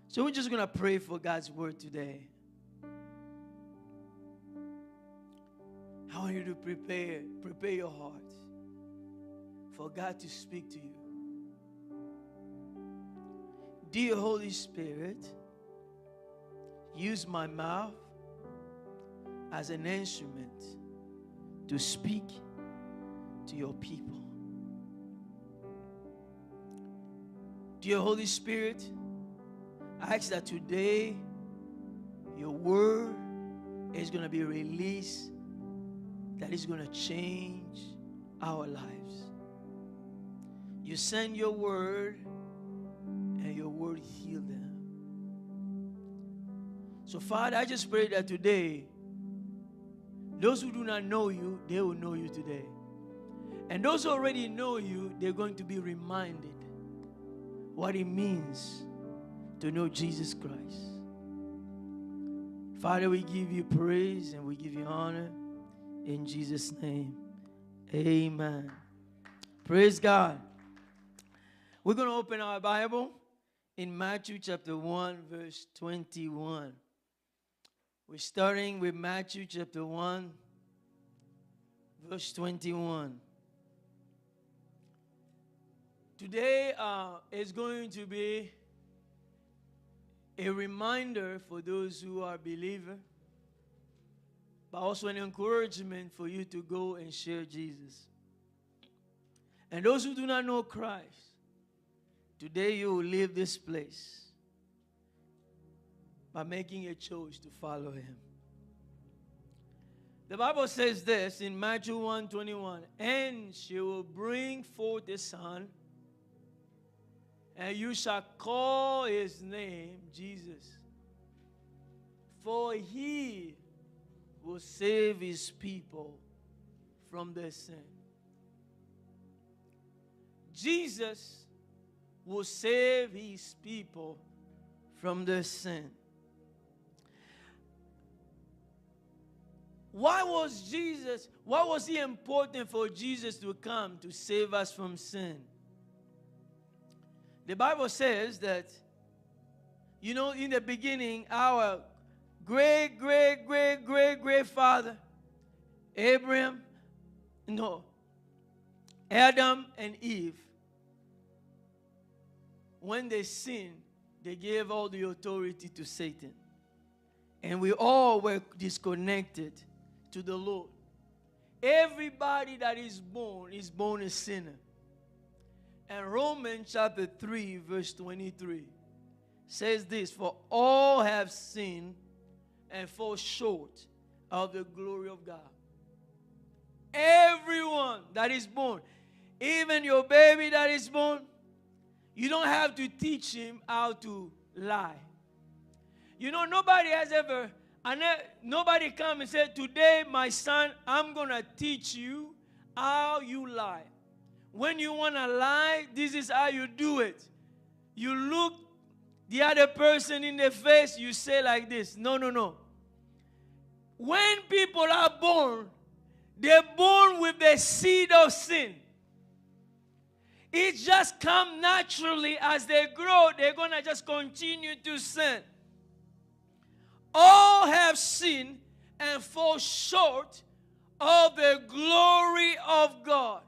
So we're just going to pray for God's word today. I want you to prepare your heart for God to speak to you. Dear Holy Spirit, use my mouth as an instrument to speak to your people. Dear Holy Spirit, I ask that today your word is going to be released, that is going to change our lives. You send your word, and your word heal them. So, Father, I just pray that today, those who do not know you, they will know you today. And those who already know you, they're going to be reminded what it means to know Jesus Christ. Father, we give you praise and we give you honor in Jesus' name. Amen. Praise God. We're going to open our Bible in Matthew chapter 1, verse 21. We're starting with Matthew chapter 1, verse 21. Today is going to be a reminder for those who are believers, but also an encouragement for you to go and share Jesus. And those who do not know Christ, today you will leave this place by making a choice to follow him. The Bible says this in Matthew 1:21, and she will bring forth a son, and you shall call his name Jesus, for he will save his people from their sin. Jesus will save his people from their sin. Why was it important for Jesus to come to save us from sin? The Bible says that, in the beginning, our great-great-great-great-great-father, Adam and Eve, when they sinned, they gave all the authority to Satan. And we all were disconnected to the Lord. Everybody that is born a sinner. And Romans chapter 3, verse 23 says this, for all have sinned and fall short of the glory of God. Everyone that is born, even your baby that is born, you don't have to teach him how to lie. Nobody come and said, today, my son, I'm going to teach you how you lie. When you want to lie, this is how you do it. You look the other person in the face, you say like this. No. When people are born, they're born with the seed of sin. It just comes naturally as they grow. They're going to just continue to sin. All have sinned and fall short of the glory of God.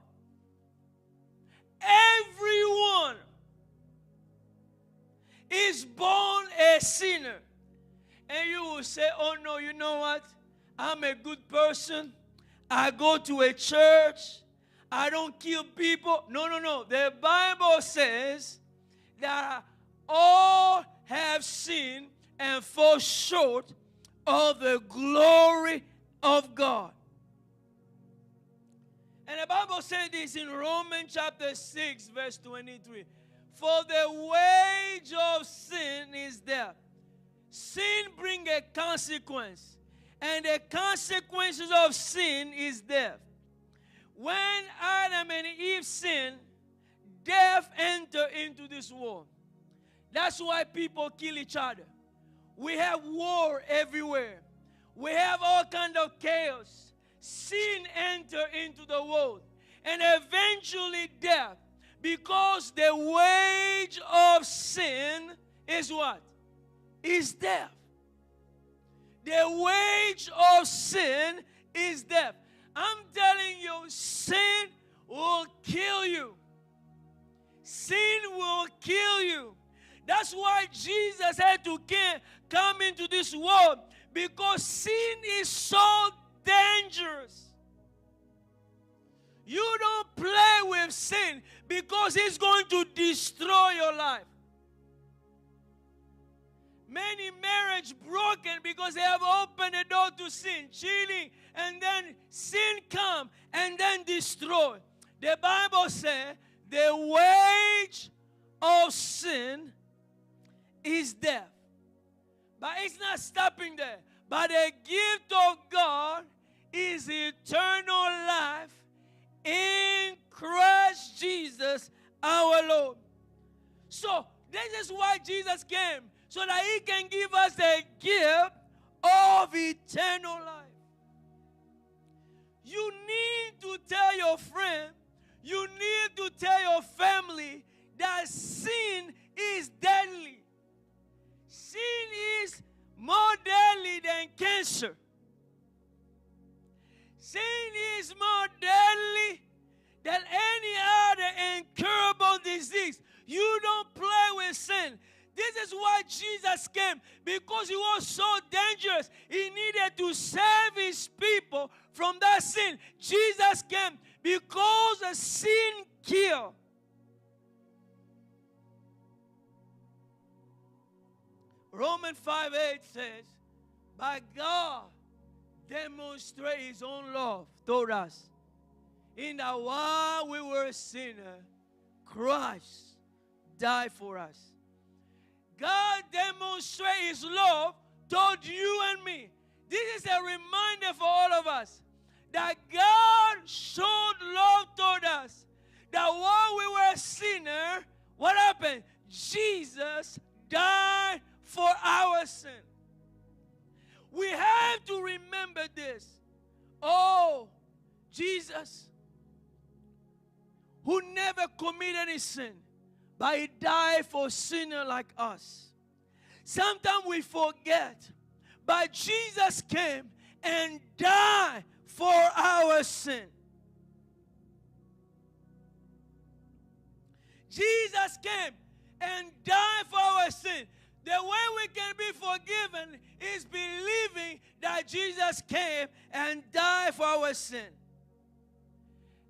Everyone is born a sinner. And you will say, oh no, you know what? I'm a good person. I go to a church. I don't kill people. No. The Bible says that all have sinned and fall short of the glory of God. And the Bible says this in Romans chapter 6, verse 23. For the wage of sin is death. Sin brings a consequence. And the consequences of sin is death. When Adam and Eve sinned, death entered into this world. That's why people kill each other. We have war everywhere. We have all kinds of chaos. Sin entered into the world. And eventually death. Because the wage of sin is what? is death. The wage of sin is death. I'm telling you, sin will kill you. Sin will kill you. That's why Jesus had to come into this world, because sin is so dangerous. You don't play with sin, because it's going to destroy your life. Many marriages broken because they have opened the door to sin, cheating, and then sin come and then destroy. The Bible says the wage of sin is death. But it's not stopping there. But the gift of God is eternal life in Christ Jesus our Lord. So this is why Jesus came, so that he can give us the gift of eternal life. You need to tell your friend, you need to tell your family that sin is deadly. Sin is more deadly than cancer. Sin is more deadly than any other incurable disease. You don't play with sin. This is why Jesus came, because he was so dangerous. He needed to save his people from that sin. Jesus came because the sin killed. Romans 5:8 says, "But God demonstrated his own love toward us, in that while we were sinners, Christ died for us." God demonstrates his love toward you and me. This is a reminder for all of us that God showed love toward us. That while we were sinners, what happened? Jesus died for our sin. We have to remember this. Oh, Jesus, who never committed any sin, but he died for sinners like us. Sometimes we forget, but Jesus came and died for our sin. Jesus came and died for our sin. The way we can be forgiven is believing that Jesus came and died for our sin.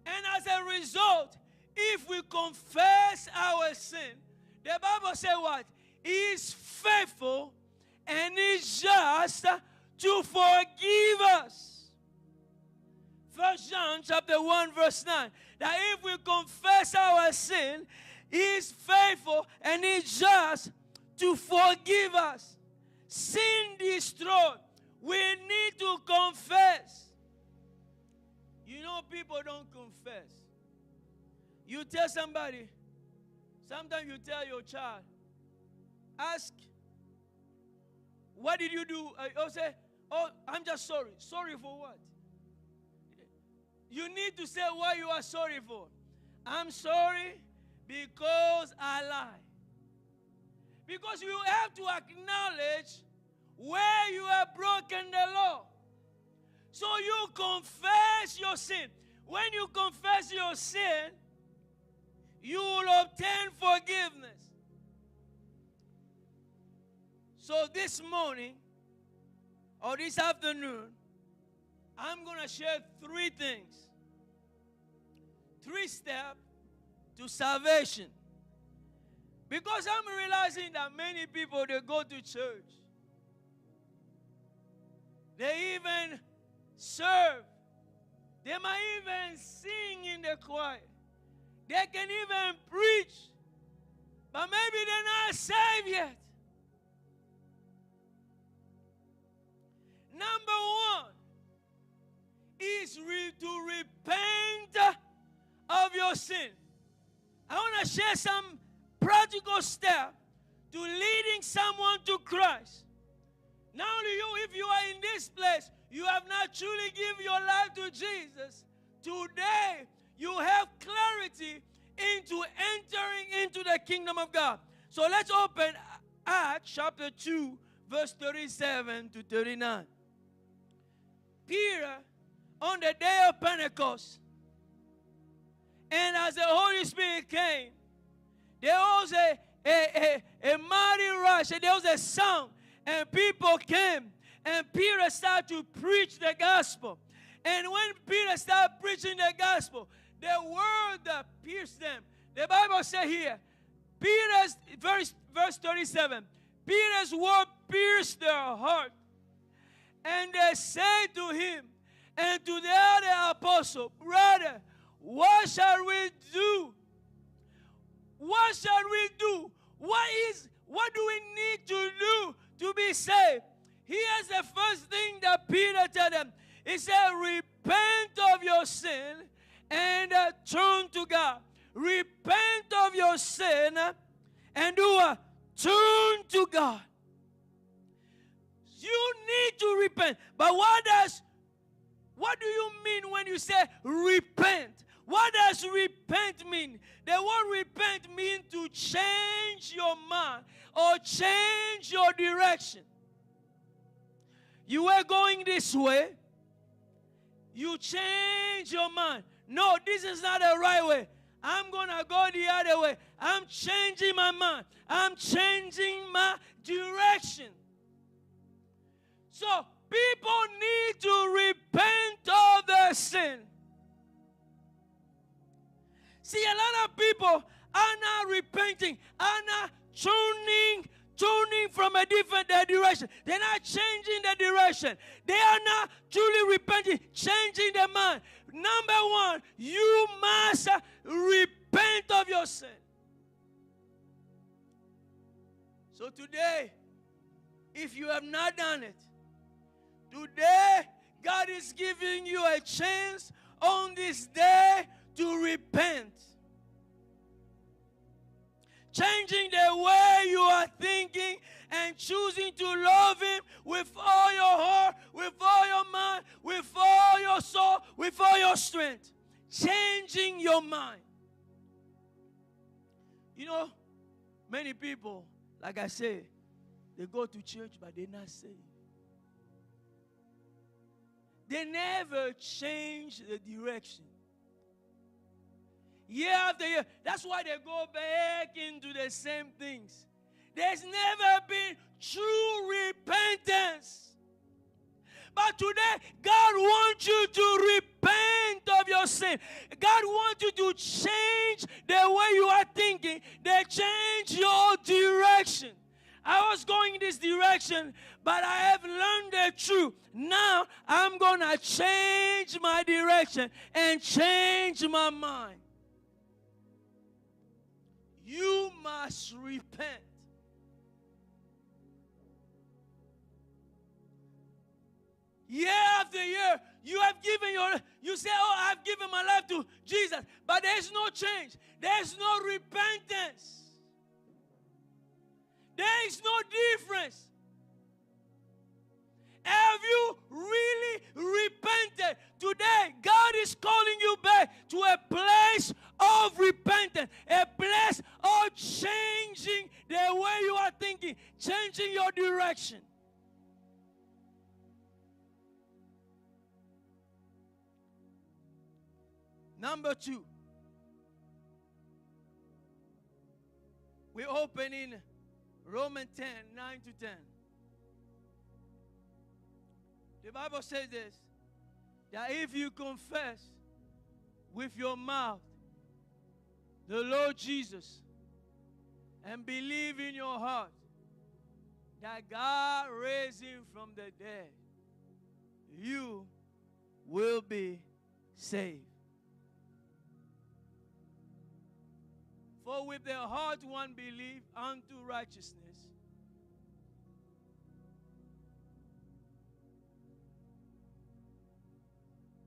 And as a result, if we confess our sin, the Bible says what? He is faithful and is just to forgive us. 1 John chapter 1 verse 9. That if we confess our sin, he is faithful and is just to forgive us. Sin destroyed. We need to confess. You know, people don't confess. You tell somebody, sometimes you tell your child, ask, what did you do? Or say, oh, I'm just sorry. Sorry for what? You need to say what you are sorry for. I'm sorry because I lied. Because you have to acknowledge where you have broken the law. So you confess your sin. When you confess your sin, you will obtain forgiveness. So this morning or this afternoon, I'm going to share 3 things. 3 steps to salvation. Because I'm realizing that many people, they go to church. They even serve. They might even sing in the choir. They can even preach. But maybe they're not saved yet. Number 1 is to repent of your sin. I want to share some practical steps to leading someone to Christ. Not only you, if you are in this place, you have not truly given your life to Jesus. Today, you have clarity into entering into the kingdom of God. So let's open Acts chapter 2, verse 37 to 39. Peter, on the day of Pentecost, and as the Holy Spirit came, there was a mighty rush, and there was a sound, and people came, and Peter started to preach the gospel. And when Peter started preaching the gospel, the word that pierced them, the Bible said here, Peter's, verse 37, Peter's word pierced their heart. And they said to him and to the other apostle, brother, what shall we do? What shall we do? What do we need to do to be saved? Here's the first thing that Peter told them. He said, repent of your sin and turn to God. Repent of your sin and do what? Turn to God. You need to repent. But what do you mean when you say repent? What does repent mean? The word repent means to change your mind or change your direction. You were going this way. You change your mind. No, this is not the right way. I'm going to go the other way. I'm changing my mind. I'm changing my direction. So, people need to repent of their sin. See, a lot of people are not repenting, are not turning from a different direction. They're not changing the direction. They are not truly repenting, changing their mind. Number one, you must repent of your sin. So today, if you have not done it, today, God is giving you a chance on this day to repent. Changing the way you are thinking and choosing to love Him with all your heart, with all your mind, with all your soul, with all your strength. Changing your mind. You know, many people, like I say, they go to church, but they're not saved. They never change the direction. Year after year. That's why they go back into the same things. There's never been true repentance. But today, God wants you to repent of your sin. God wants you to change the way you are thinking. They change your direction. I was going this direction, but I have learned the truth. Now, I'm going to change my direction and change my mind. You must repent. Year after year, you say, oh, I've given my life to Jesus. But there's no change. There's no repentance. There is no difference. Have you really repented? Today, God is calling you back to a place of repentance, a place of changing the way you are thinking, changing your direction. Number 2, we open in Romans 10, 9 to 10. The Bible says this, that if you confess with your mouth the Lord Jesus and believe in your heart that God raised Him from the dead, you will be saved. For with the heart one believes unto righteousness,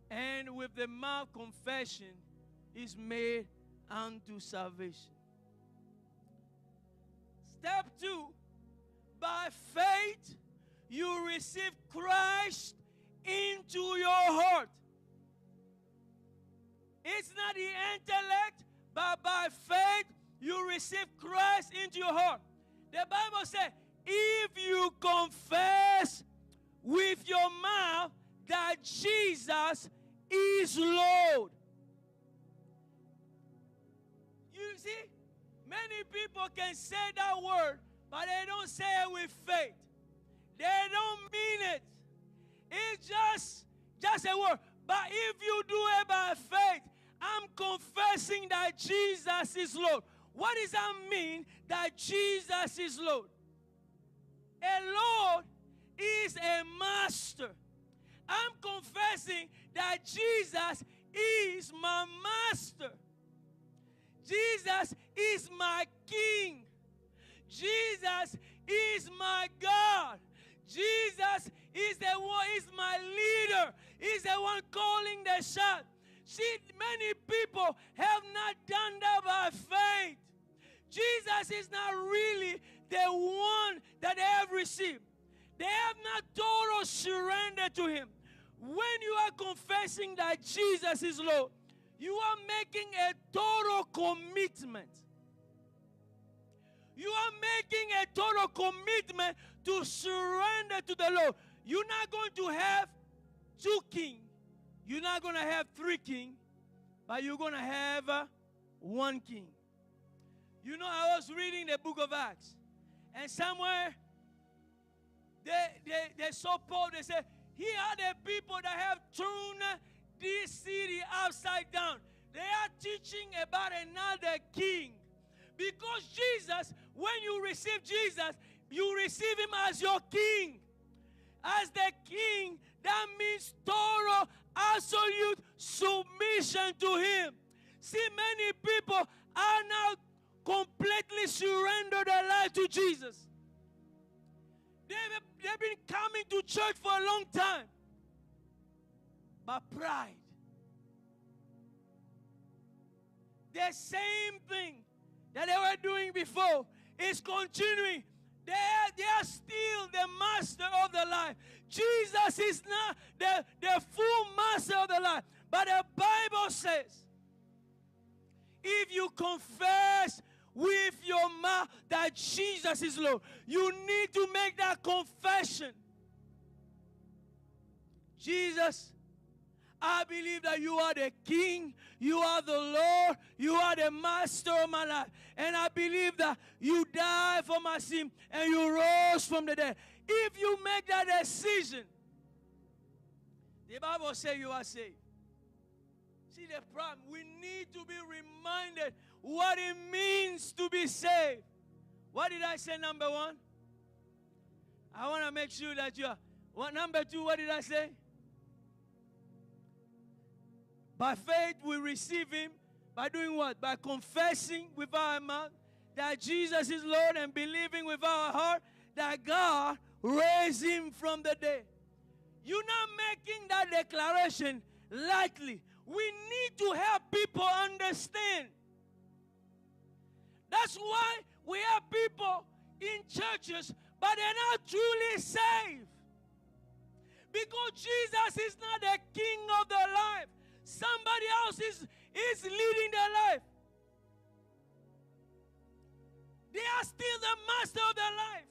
and with the mouth confession is made unto salvation. Step 2, by faith you receive Christ into your heart. It's not the intellect, but by faith you receive Christ into your heart. The Bible says, if you confess with your mouth that Jesus is Lord. You see, many people can say that word, but they don't say it with faith. They don't mean it. It's just a word. But if you do it by faith, I'm confessing that Jesus is Lord. What does that mean, that Jesus is Lord? A Lord is a master. I'm confessing that Jesus is my master. Jesus is my King. Jesus is my God. Jesus is the one, is my leader. He's the one calling the shot. See, many people have not done that by faith. Jesus is not really the one that they have received. They have not total surrender to Him. When you are confessing that Jesus is Lord, you are making a total commitment. You are making a total commitment to surrender to the Lord. You're not going to have two kings. You're not going to have three kings, but you're going to have one king. You know, I was reading the book of Acts, and somewhere they saw Paul, they said, here are the people that have turned this city upside down. They are teaching about another king. Because Jesus, when you receive Jesus, you receive Him as your king. As the king, that means total, absolute submission to Him. See, many people are now completely surrendered their life to Jesus. They've been coming to church for a long time. But pride, the same thing that they were doing before is continuing. They are still the master of the life. Jesus is not the full master of the life. But the Bible says, if you confess with your mouth that Jesus is Lord, you need to make that confession. Jesus, I believe that you are the King, you are the Lord, you are the master of my life. And I believe that you died for my sin and you rose from the dead. If you make that decision, the Bible says you are saved. See the problem, we need to be reminded what it means to be saved. What did I say, number one? I want to make sure that you are. What, number two, what did I say? By faith we receive Him. By doing what? By confessing with our mouth that Jesus is Lord and believing with our heart that God raised Him from the dead. You're not making that declaration lightly. We need to help people understand. That's why we have people in churches, but they're not truly saved. Because Jesus is not the King of their life. Somebody else is leading their life. They are still the master of their life.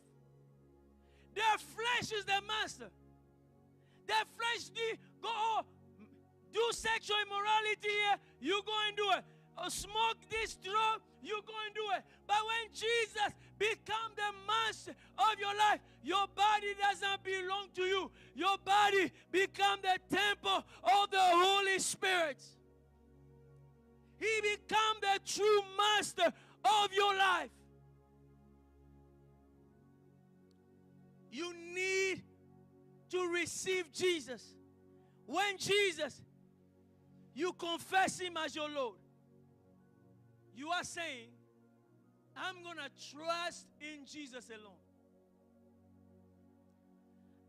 Their flesh is the master. Their flesh do sexual immorality here, you go and do it. Or smoke this drug, you go and do it. But when Jesus becomes the master of your life, your body does not belong to you. Your body becomes the temple of the Holy Spirit. He becomes the true master of your life. You need to receive Jesus. When Jesus, you confess Him as your Lord, you are saying, I'm going to trust in Jesus alone.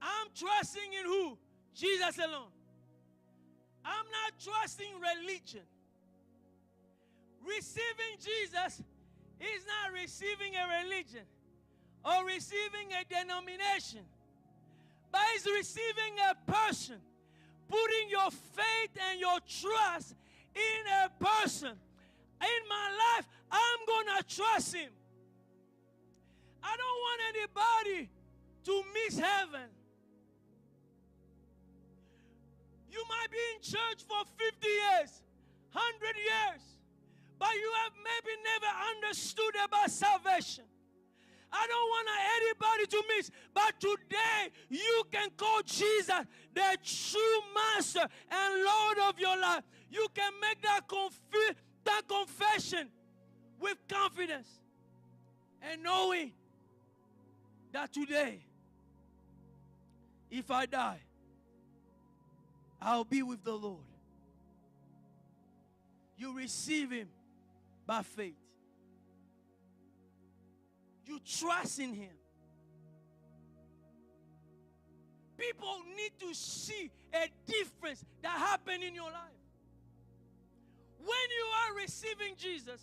I'm trusting in who? Jesus alone. I'm not trusting religion. Receiving Jesus is not receiving a religion or receiving a denomination, but it's receiving a person, putting your faith and your trust in a person. In my life, I'm going to trust Him. I don't want anybody to miss heaven. You might be in church for 50 years, 100 years, but you have maybe never understood about salvation. I don't want anybody to miss, but today you can call Jesus the true master and Lord of your life. You can make that confession with confidence and knowing that today, if I die, I'll be with the Lord. You receive Him by faith. You trust in Him. People need to see a difference that happened in your life. When you are receiving Jesus,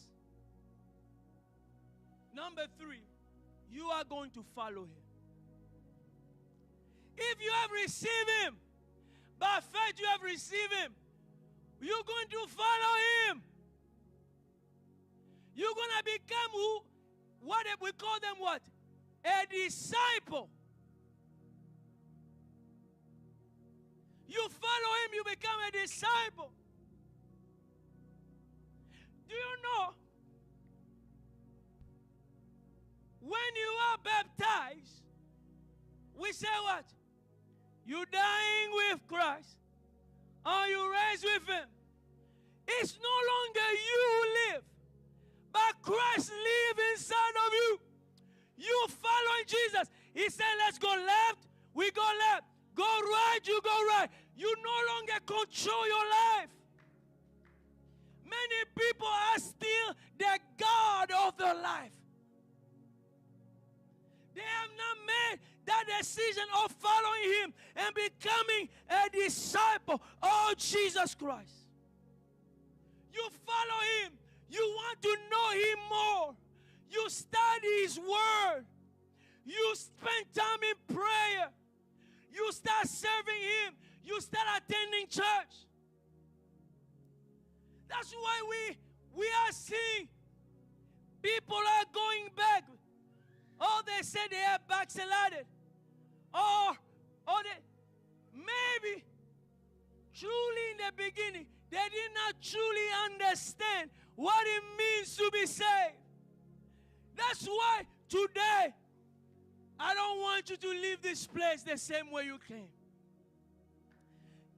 number 3, you are going to follow Him. If you have received Him, by faith you have received Him, you're going to follow Him. You're going to become who? What we call them what? A disciple. You follow Him, you become a disciple. Do you know? When you are baptized, we say what? You dying with Christ, or you raised with Him. It's no longer you who live, but Christ lives inside of you. You following Jesus. He said, let's go left, we go left. Go right, you go right. You no longer control your life. Many people are still the God of their life. They have not made that decision of following Him and becoming a disciple of Jesus Christ. You follow Him. You want to know Him more. You study His Word. You spend time in prayer. You start serving Him. You start attending church. That's why we are seeing people are going back. Oh, they say they are backslided. Or maybe truly in the beginning, they did not truly understand what it means to be saved. That's why today, I don't want you to leave this place the same way you came.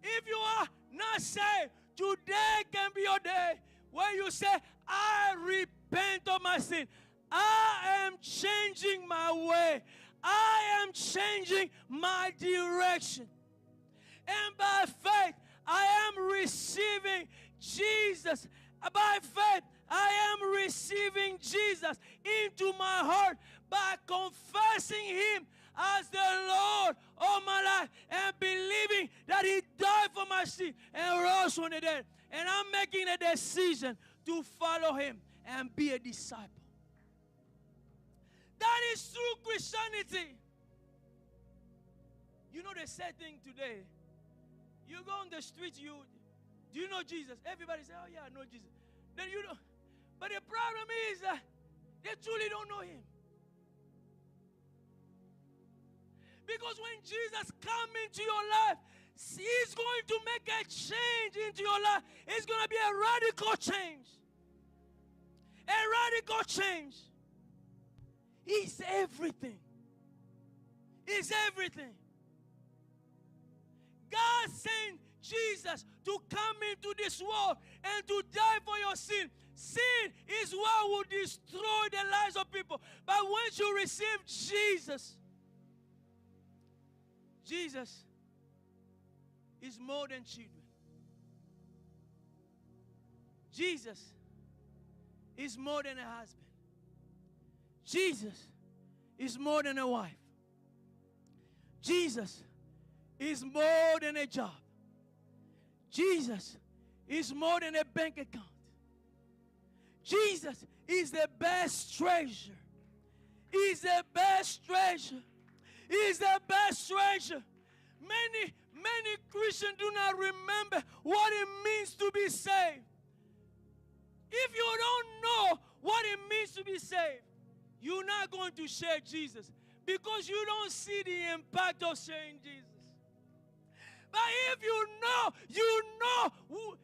If you are not saved, today can be your day where you say, I repent of my sin. I am changing my way. I am changing my direction. And by faith, I am receiving Jesus. By faith, I am receiving Jesus into my heart by confessing Him as the Lord of my life and believing that He died for my sin and rose from the dead. And I'm making a decision to follow Him and be a disciple. That is true Christianity. You know the sad thing today? You go on the street, do you know Jesus? Everybody say, oh yeah, I know Jesus. Then you know. But the problem is that they truly don't know Him. Because when Jesus comes into your life, He's going to make a change into your life. It's going to be a radical change. A radical change. He's everything. He's everything. God sent Jesus to come into this world and to die for your sin. Sin is what will destroy the lives of people. But once you receive Jesus, Jesus is more than children. Jesus is more than a husband. Jesus is more than a wife. Jesus is more than a job. Jesus is more than a bank account. Jesus is the best treasure. He's the best treasure. He's the best treasure. Many Christians do not remember what it means to be saved. If you don't know what it means to be saved, you're not going to share Jesus because you don't see the impact of sharing Jesus. But if you know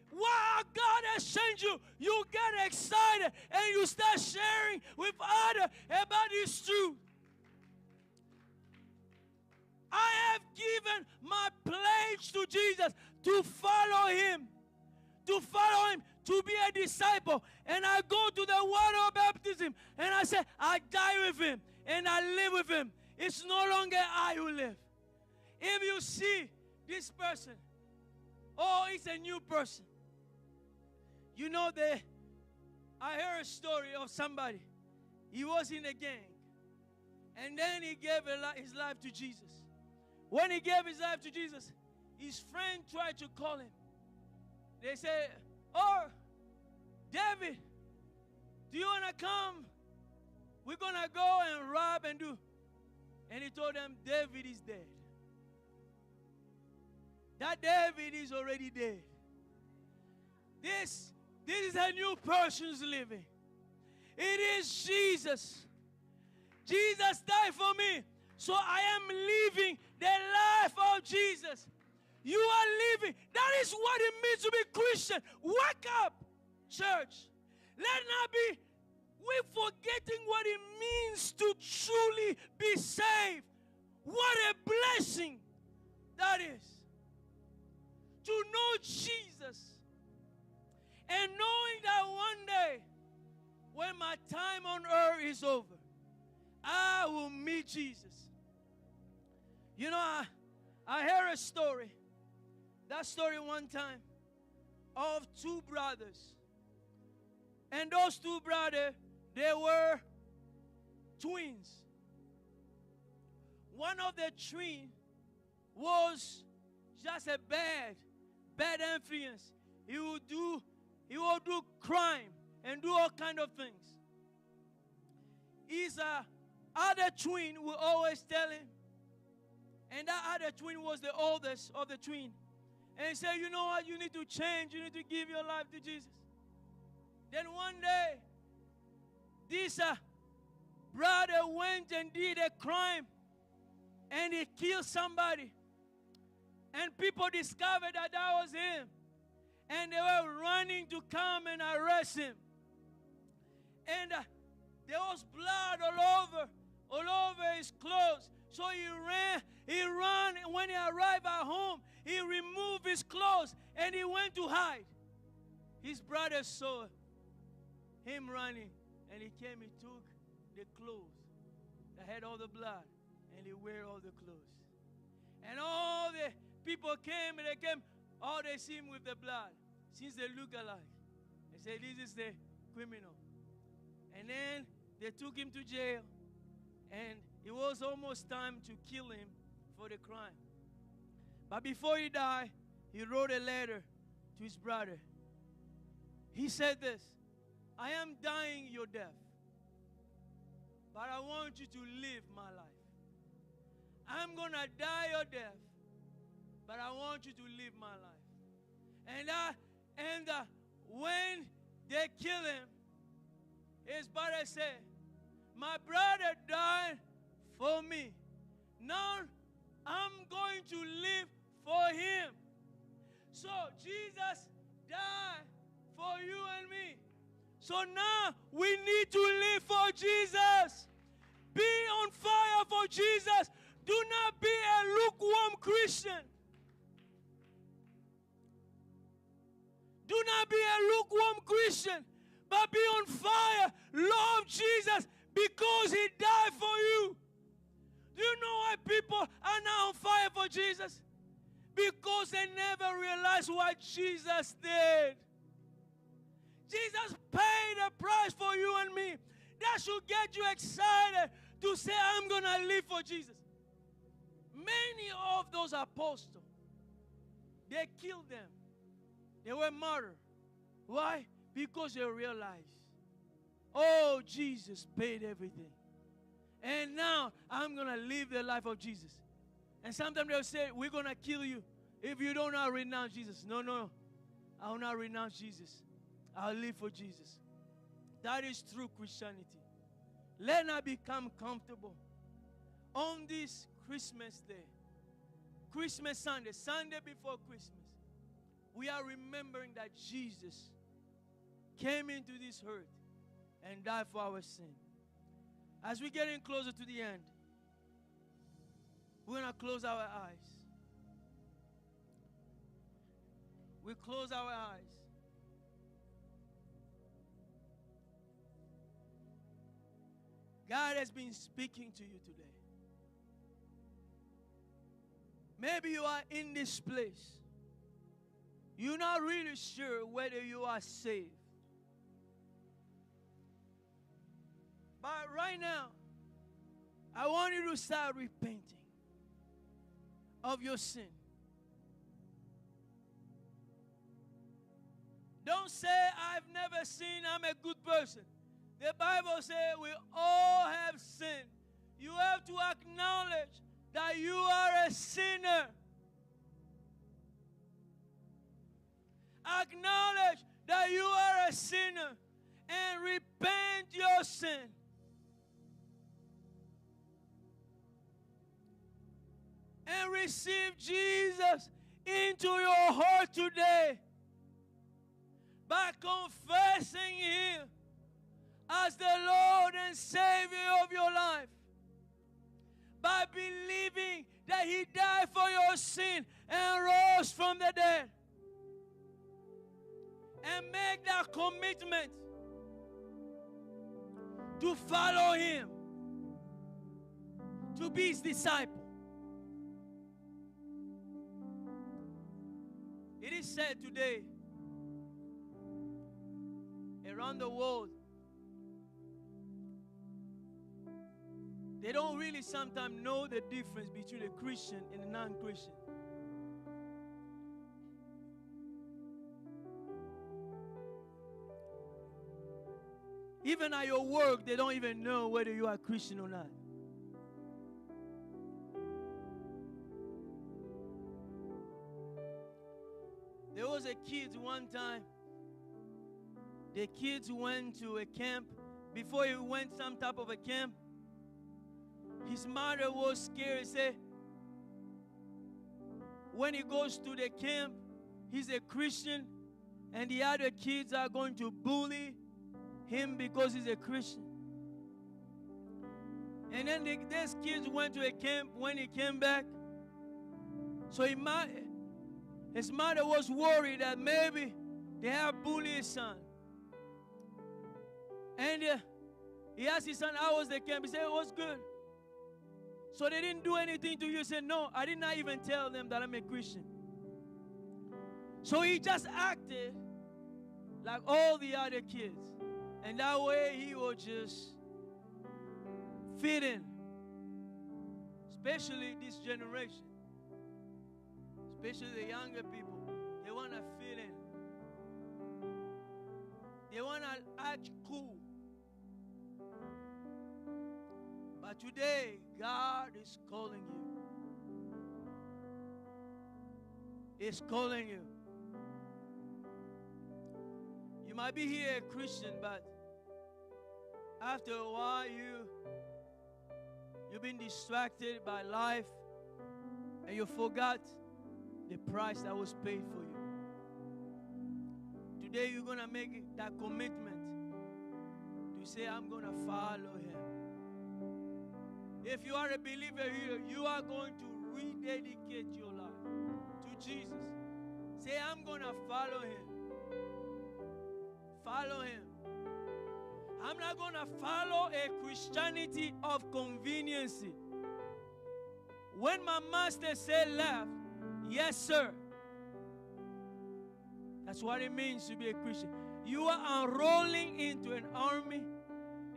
why God has changed you, you get excited and you start sharing with others about this truth. I have given my pledge to Jesus to follow Him, to be a disciple. And I go to the water of baptism and I say, I die with Him and I live with Him. It's no longer I who live. If you see this person, oh, it's a new person. You know, I heard a story of somebody. He was in a gang. And then he gave his life to Jesus. When he gave his life to Jesus, his friend tried to call him. They said, oh, David, do you want to come? We're going to go and rob and do. And he told them, David is dead. That David is already dead. This is a new person's living. It is Jesus. Jesus died for me. So I am living the life of Jesus. You are living. That is what it means to be Christian. Wake up, church. Let not be, we're forgetting what it means to truly be saved. What a blessing that is. To know Jesus. And knowing that one day, when my time on earth is over, I will meet Jesus. You know, I heard a story. That story one time of two brothers. And those two brothers, they were twins. One of the twins was just a bad influence. He will do crime and do all kind of things. His other twin will always tell him, and that other twin was the oldest of the twin. And he said, you know what, you need to change, you need to give your life to Jesus. Then one day, this brother went and did a crime, and he killed somebody. And people discovered that that was him. And they were running to come and arrest him. And there was blood all over his clothes. So he ran, and when he arrived at home, he removed his clothes and he went to hide. His brother saw him running, and he came, he took the clothes that had all the blood, and he wear all the clothes. And all the people came, and they see him with the blood. Since they look alike, they say, this is the criminal. And then they took him to jail, and it was almost time to kill him for the crime. But before he died, he wrote a letter to his brother. He said this, I am dying your death, but I want you to live my life. I'm going to die your death, but I want you to live my life. And when they kill him, his brother said, my brother died for me. Now I'm going to live for him. So Jesus died for you and me. So now we need to live for Jesus. Be on fire for Jesus. Do not be a lukewarm Christian. Do not be a lukewarm Christian, but be on fire. Love Jesus because He died for you. Do you know why people are now on fire for Jesus? Because they never realized what Jesus did. Jesus paid a price for you and me. That should get you excited to say, I'm going to live for Jesus. Many of those apostles, they killed them. They were martyred. Why? Because they realized, oh, Jesus paid everything. And now I'm going to live the life of Jesus. And sometimes they'll say, we're going to kill you if you don't now renounce Jesus. No. I will not renounce Jesus. I'll live for Jesus. That is true Christianity. Let not become comfortable. On this Christmas day, Christmas Sunday, Sunday before Christmas, we are remembering that Jesus came into this earth and died for our sin. As we're getting closer to the end, we're going to close our eyes. We close our eyes. God has been speaking to you today. Maybe you are in this place. You're not really sure whether you are saved. But right now, I want you to start repenting of your sin. Don't say, I've never sinned, I'm a good person. The Bible says we all have sinned. You have to acknowledge that you are a sinner. Acknowledge that you are a sinner and repent your sin. And receive Jesus into your heart today by confessing Him as the Lord and Savior of your life. By believing that He died for your sin and rose from the dead. And make that commitment to follow Him, to be His disciple. It is said today, around the world, they don't really sometimes know the difference between a Christian and a non-Christian. Even at your work, they don't even know whether you are Christian or not. There was a kid one time. The kids went to a camp. Before he went some type of a camp, his mother was scared. He said, when he goes to the camp, he's a Christian, and the other kids are going to bully him because he's a Christian. And then these kids went to a camp. When he came back, so his mother was worried that maybe they have bullied his son. And he asked his son, how was the camp? He said, it was good. So they didn't do anything to you. He said, no, I did not even tell them that I'm a Christian. So he just acted like all the other kids. And that way he will just fit in. Especially this generation. Especially the younger people. They want to fit in. They want to act cool. But today, God is calling you. He's calling you. You might be here a Christian, but after a while, you've been distracted by life, and you forgot the price that was paid for you. Today, you're going to make that commitment to say, I'm going to follow Him. If you are a believer here, you are going to rededicate your life to Jesus. Say, I'm going to follow Him. Follow Him. I'm not going to follow a Christianity of convenience. When my master said left, yes, sir. That's what it means to be a Christian. You are enrolling into an army,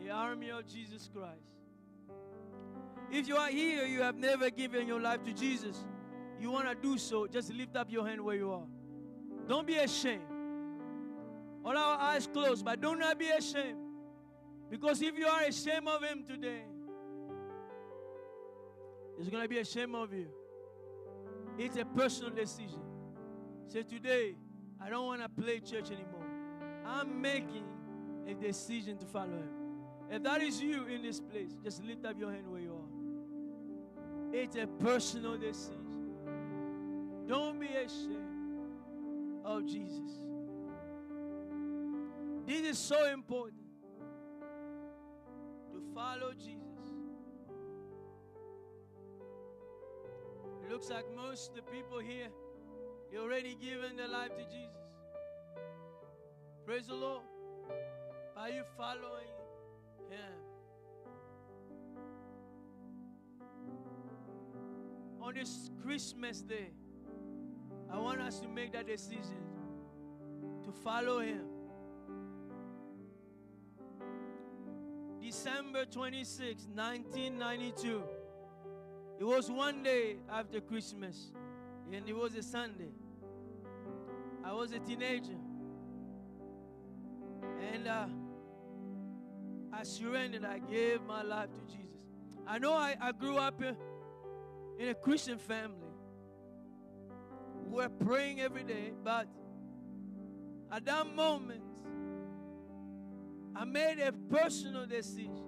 the army of Jesus Christ. If you are here, you have never given your life to Jesus, you want to do so, just lift up your hand where you are. Don't be ashamed. All our eyes closed, but do not be ashamed. Because if you are ashamed of Him today, it's going to be a shame of you. It's a personal decision. Say, today, I don't want to play church anymore. I'm making a decision to follow Him. If that is you in this place, just lift up your hand where you are. It's a personal decision. Don't be ashamed of Jesus. This is so important, to follow Jesus. It looks like most of the people here, they already given their life to Jesus. Praise the Lord. Are you following Him? On this Christmas day, I want us to make that decision to follow Him. December 26, 1992. It was one day after Christmas, and it was a Sunday. I was a teenager, and I surrendered. I gave my life to Jesus. I know I grew up in a Christian family. We were praying every day, but at that moment, I made a personal decision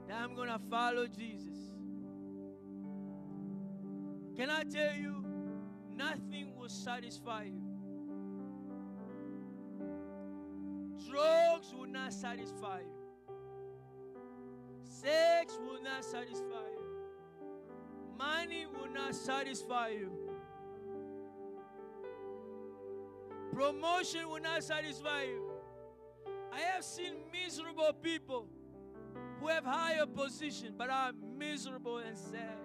that I'm going to follow Jesus. Can I tell you, nothing will satisfy you. Drugs will not satisfy you. Sex will not satisfy you. Money will not satisfy you. Promotion will not satisfy you. I have seen miserable people who have higher position but are miserable and sad.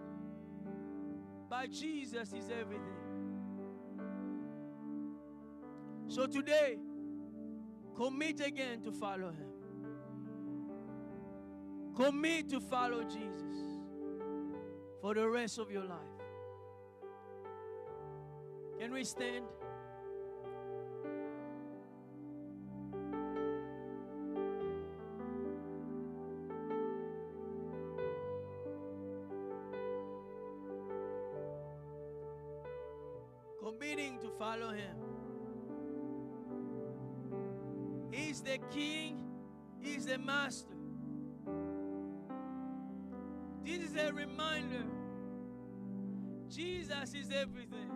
But Jesus is everything. So today, commit again to follow Him. Commit to follow Jesus for the rest of your life. Can we stand? Committing to follow Him. He's the King. He's the Master. This is a reminder. Jesus is everything.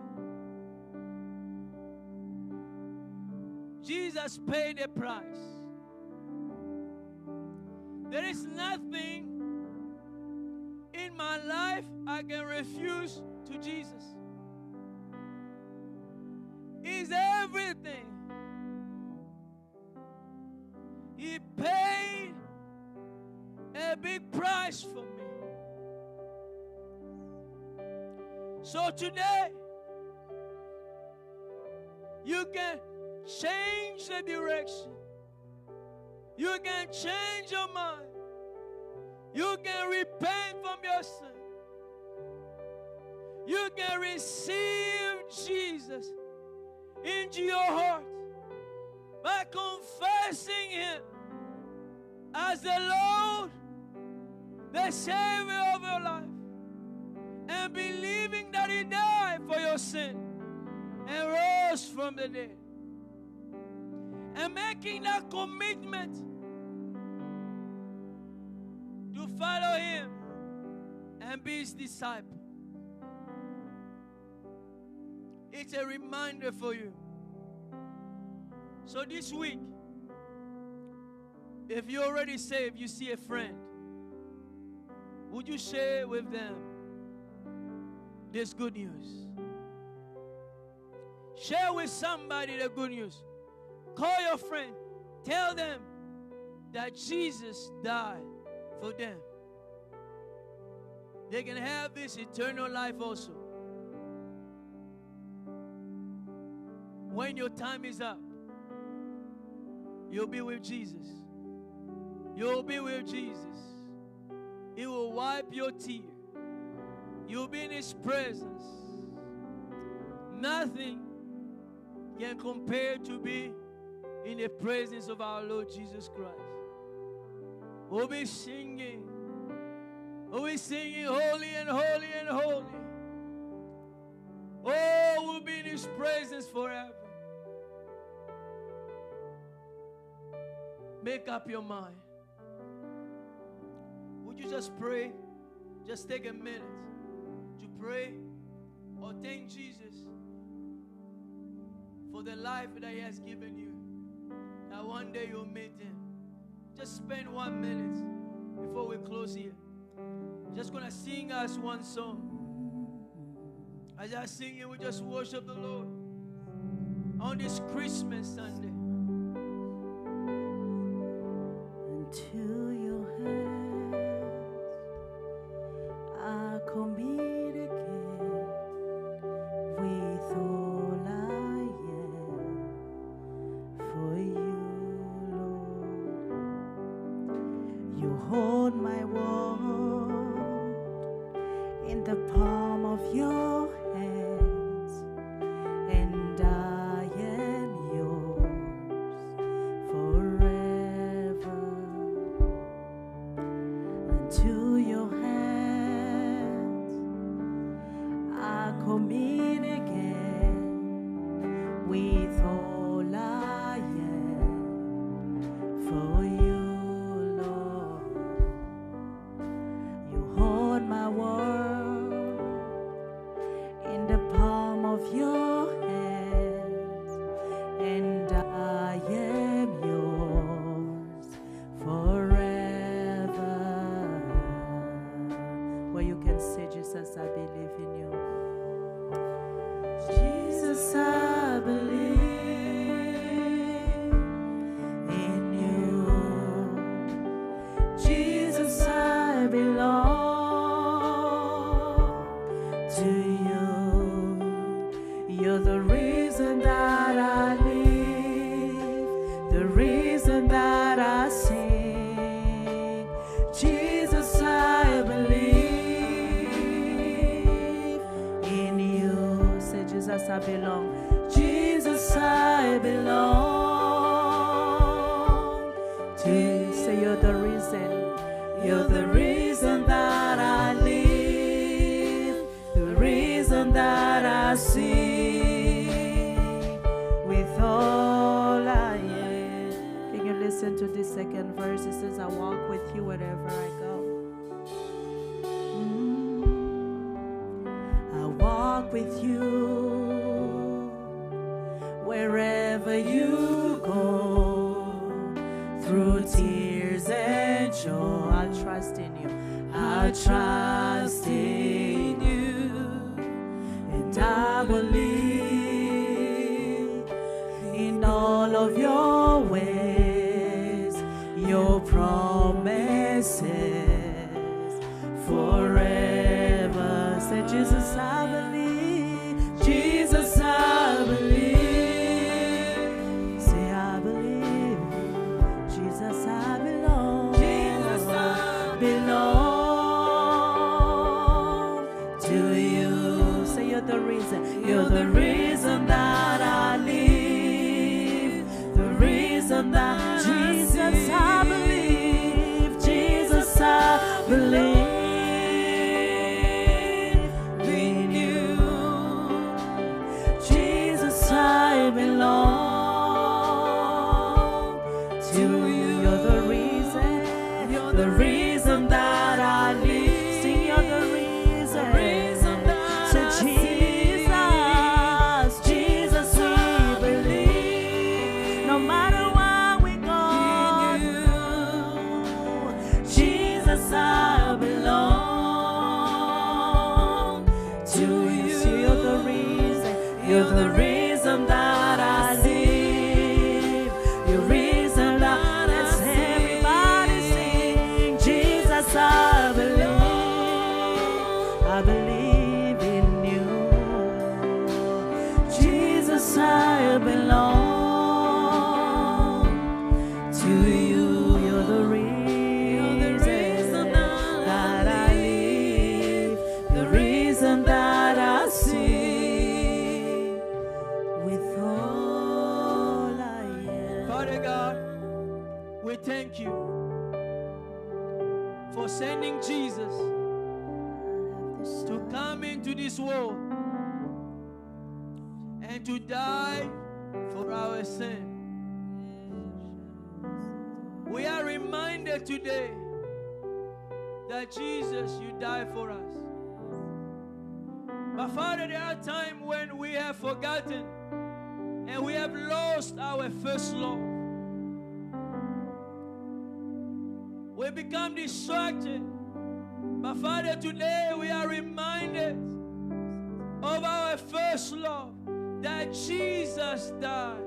Jesus paid the price. There is nothing in my life I can refuse to Jesus. He's everything. He paid a big price for me. So today, you can change the direction. You can change your mind. You can repent from your sin. You can receive Jesus into your heart by confessing Him as the Lord, the Savior of your life, and believing that He died for your sin and rose from the dead, and making that commitment to follow Him and be His disciple. It's a reminder for you. So this week, if you're already saved, you see a friend, would you share with them this good news? Share with somebody the good news. Call your friend. Tell them that Jesus died for them. They can have this eternal life also. When your time is up, you'll be with Jesus. You'll be with Jesus. He will wipe your tears. You'll be in His presence. Nothing can compare to be in the presence of our Lord Jesus Christ. We'll be singing. We'll be singing holy and holy and holy. Oh, we'll be in His presence forever. Make up your mind. just pray. Just take a minute to pray or thank Jesus for the life that He has given you. That one day you'll meet Him. Just spend 1 minute before we close here. Just gonna sing us one song. As I sing it, we just worship the Lord on this Christmas Sunday. Into your hands I commit again, with all I am for you, Lord. You hold my world in the palm of your hands, and I am yours forever. Into your hands I commit again, with all I am for you, Lord. You hold my world in the palm of your hands, and I am yours forever. Where you can say, Jesus, I believe in you. Jesus, I believe in you. Jesus, I belong to you. You're the reason that I live, the reason that I sing. Jesus, I believe in you. Say, Jesus, I belong. Jesus, I belong to you. Say, you're the reason. You're the reason that I live, the reason that I sing, with all I am. Can you listen to this second verse? It says, I walk with you wherever I go. I walk with you wherever you go, through tears and joy. I'll trust in you. I'll trust in you, and I believe in all of your ways, your promises forever. Say, Jesus, I believe. Jesus, I believe. Say, I believe. Jesus, I belong. Jesus, I belong to you. Say, you're the reason. You're the reason that I live, the reason that Jesus, I believe. Jesus, I believe in you. Jesus, I belong to you. You're the reason. You're the reason that I live. Sing, you're the reason. Say, Jesus, Jesus, we believe. No matter where we go, Jesus, I belong to you. See, you're the reason. You're the reason that I live. Your reason that let's everybody sing. Jesus, I believe in you. Jesus, I belong to you. You're the reason that I live, the reason that I sing, with all I am. Father God, we thank you for sending Jesus to come into this world and to die for our sin. We are reminded today that Jesus, you died for us. But Father, there are times when we have forgotten and we have lost our first love. We become distracted. But Father, today we are reminded of our first love, that Jesus died.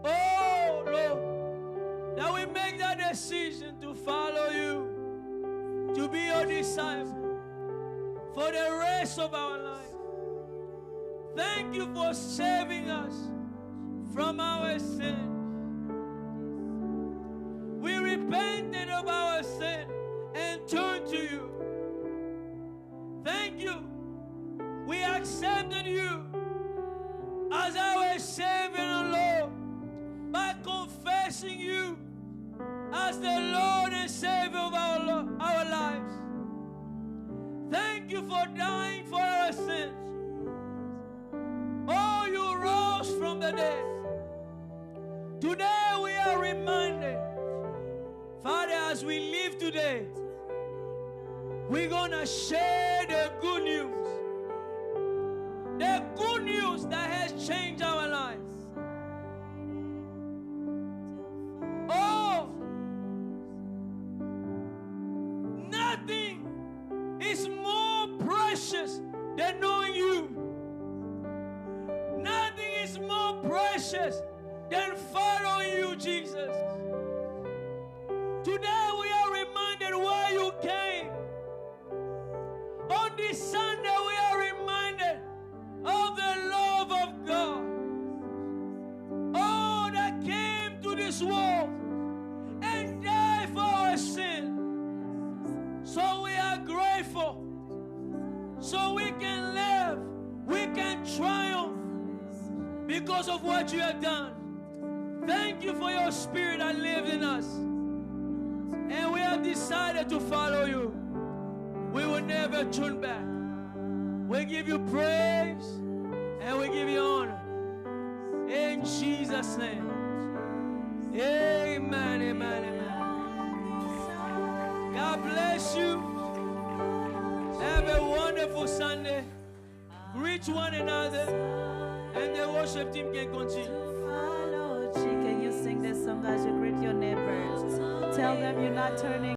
Oh Lord, that we make that decision to follow you, to be your disciple for the rest of our life. Thank you for saving us from our sin. We repented of our sin and turned to you. Thank you. We accepted you as our Savior and Lord by confessing you as the Lord and Savior of our lives. Thank you for dying for our sins. Oh, you rose from the dead. Today we are reminded, Father, as we live today, we're going to share the good news. The good news that has changed our lives. Oh, nothing is more precious than knowing you. Nothing is more precious than following you, Jesus. Today we are reminded why you came. On this Sunday we are reminded of the love of God. Oh, that came to this world and died for our sin. So we are grateful. So we can live, we can triumph because of what you have done. Thank you for your Spirit that lives in us. And we have decided to follow you. We will never turn back. We give you praise and we give you honor. In Jesus' name. Amen, amen, amen. God bless you. Have a wonderful Sunday. Greet one another and the worship team can continue. Can you sing this song as you greet your neighbors? Tell them you're not turning